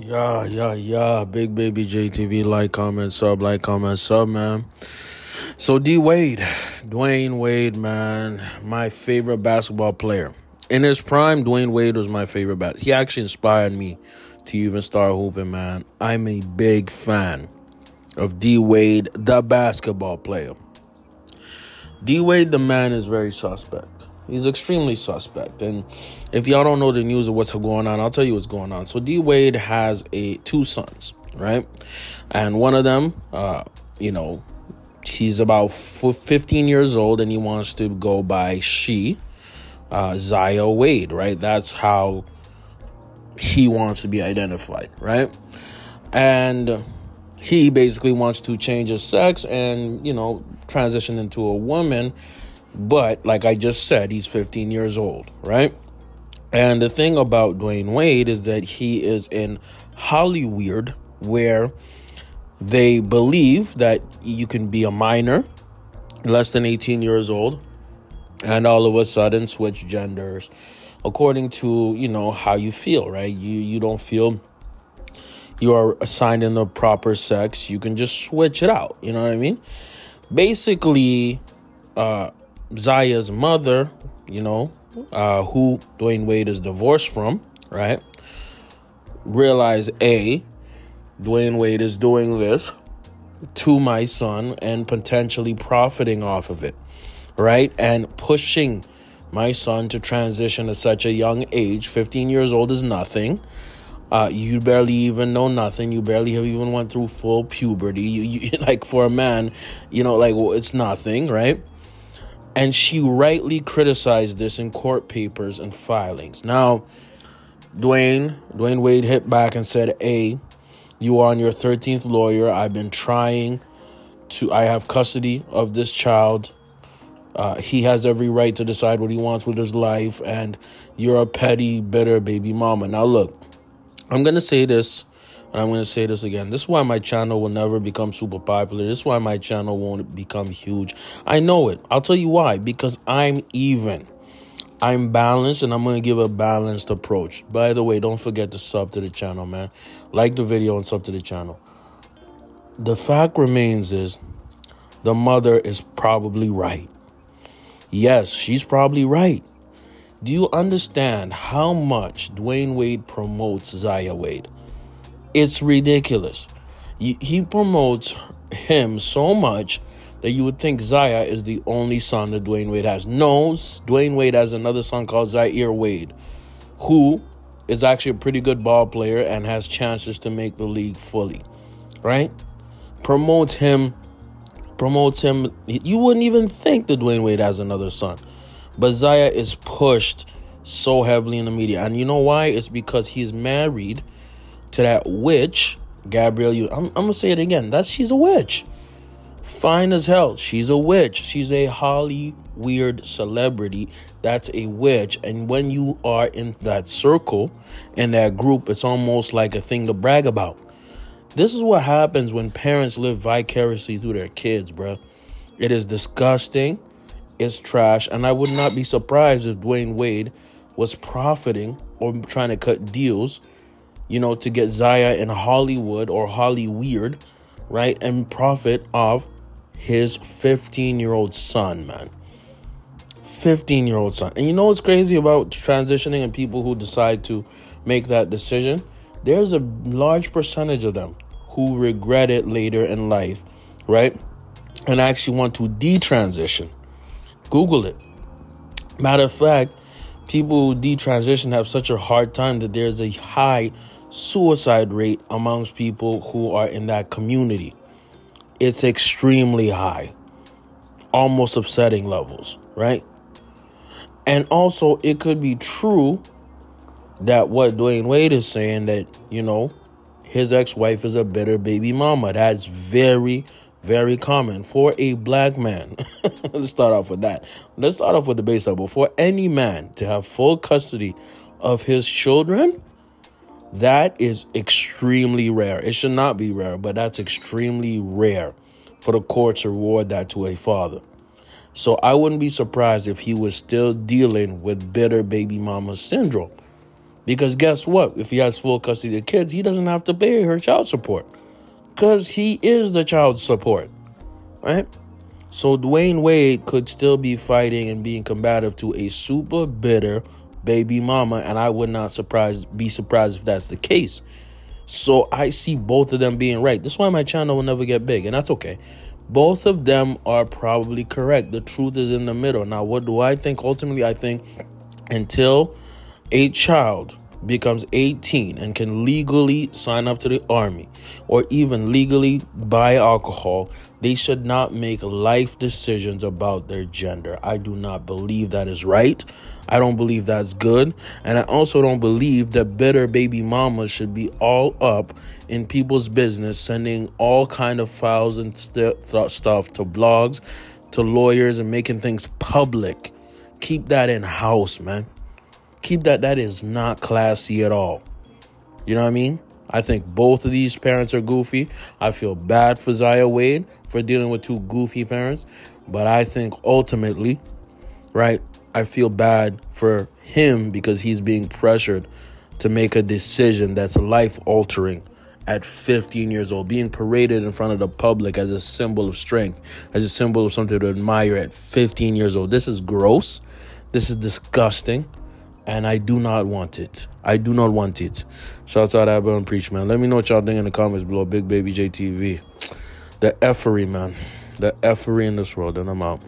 Yeah. Big baby JTV, like, comment, sub, man. So Dwyane Wade, man, my favorite basketball player. In his prime, Dwyane Wade was my favorite He actually inspired me to even start hooping, man. I'm a big fan of D Wade, the basketball player. D Wade, the man, is very suspect. He's extremely suspect. And if y'all don't know the news of what's going on, I'll tell you what's going on. So D Wade has two sons, right? And one of them, he's about 15 years old, and he wants to go by Zaya Wade, right? That's how he wants to be identified, right? And he basically wants to change his sex and, transition into a woman. But like I just said, he's 15 years old, right? And the thing about Dwyane Wade is that he is in Hollywood, where they believe that you can be a minor, less than 18 years old, and all of a sudden switch genders according to, how you feel, right? You don't feel you are assigned in the proper sex. You can just switch it out. You know what I mean? Basically, Zaya's mother, who Dwyane Wade is divorced from, right? Realize Dwyane Wade is doing this to my son and potentially profiting off of it, right? And pushing my son to transition at such a young age. 15 years old is nothing. You barely even know nothing. You barely have even went through full puberty. You like, for a man, it's nothing, right? And she rightly criticized this in court papers and filings. Now, Dwyane Wade hit back and said, you are on your 13th lawyer. I have custody of this child. He has every right to decide what he wants with his life. And you're a petty, bitter baby mama. Now, look, I'm going to say this, and I'm going to say this again. This is why my channel will never become super popular. This is why my channel won't become huge. I know it. I'll tell you why. Because I'm even. I'm balanced, and I'm going to give a balanced approach. By the way, don't forget to sub to the channel, man. Like the video and sub to the channel. The fact remains is the mother is probably right. Yes, she's probably right. Do you understand how much Dwyane Wade promotes Zaya Wade? It's ridiculous. He promotes him so much that you would think Zaya is the only son that Dwyane Wade has. No, Dwyane Wade has another son called Zaya Wade, who is actually a pretty good ball player and has chances to make the league fully, right? Promotes him. You wouldn't even think that Dwyane Wade has another son. But Zaya is pushed so heavily in the media. And you know why? It's because he's married to that witch, Gabrielle. I'm going to say it again. She's a witch. Fine as hell. She's a witch. She's a Hollywood celebrity that's a witch. And when you are in that circle, in that group, it's almost like a thing to brag about. This is what happens when parents live vicariously through their kids, bro. It is disgusting. It's trash. And I would not be surprised if Dwyane Wade was profiting or trying to cut deals, to get Zaya in Hollywood or Hollyweird, right? And profit off his 15-year-old son, man. 15-year-old son. And you know what's crazy about transitioning and people who decide to make that decision? There's a large percentage of them who regret it later in life, right? And actually want to detransition. Google it. Matter of fact, people who detransition have such a hard time that there's a high suicide rate amongst people who are in that community. It's extremely high. Almost upsetting levels, right? And also, it could be true that what Dwyane Wade is saying, that, his ex-wife is a bitter baby mama. That's very, very common for a black man. Let's start off with that. Let's start off with the base level. For any man to have full custody of his children, that is extremely rare. It should not be rare, but that's extremely rare for the court to reward that to a father. So I wouldn't be surprised if he was still dealing with bitter baby mama syndrome. Because guess what? If he has full custody of the kids, he doesn't have to pay her child support. Because he is the child support. Right? So Dwyane Wade could still be fighting and being combative to a super bitter baby mama. And I would not be surprised if that's the case. So I see both of them being right. This is why my channel will never get big. And that's okay. Both of them are probably correct. The truth is in the middle. Now, what do I think? Ultimately, I think until a child becomes 18 and can legally sign up to the army or even legally buy alcohol, they should not make life decisions about their gender. I do not believe that is right. I don't believe that's good. And I also don't believe that bitter baby mamas should be all up in people's business, sending all kind of files and stuff to blogs, to lawyers, and making things public. Keep that in house, man. Keep that. That is not classy at all. You know what I mean? I think both of these parents are goofy. I feel bad for Zaya Wade for dealing with two goofy parents. But I think ultimately, right, I feel bad for him because he's being pressured to make a decision that's life-altering at 15 years old, being paraded in front of the public as a symbol of strength, as a symbol of something to admire at 15 years old. This is gross. This is disgusting. And I do not want it. I do not want it. Shouts out Abba and Preach, man. Let me know what y'all think in the comments below. Big Baby JTV. The effery, man. The effery in this world. And I'm out.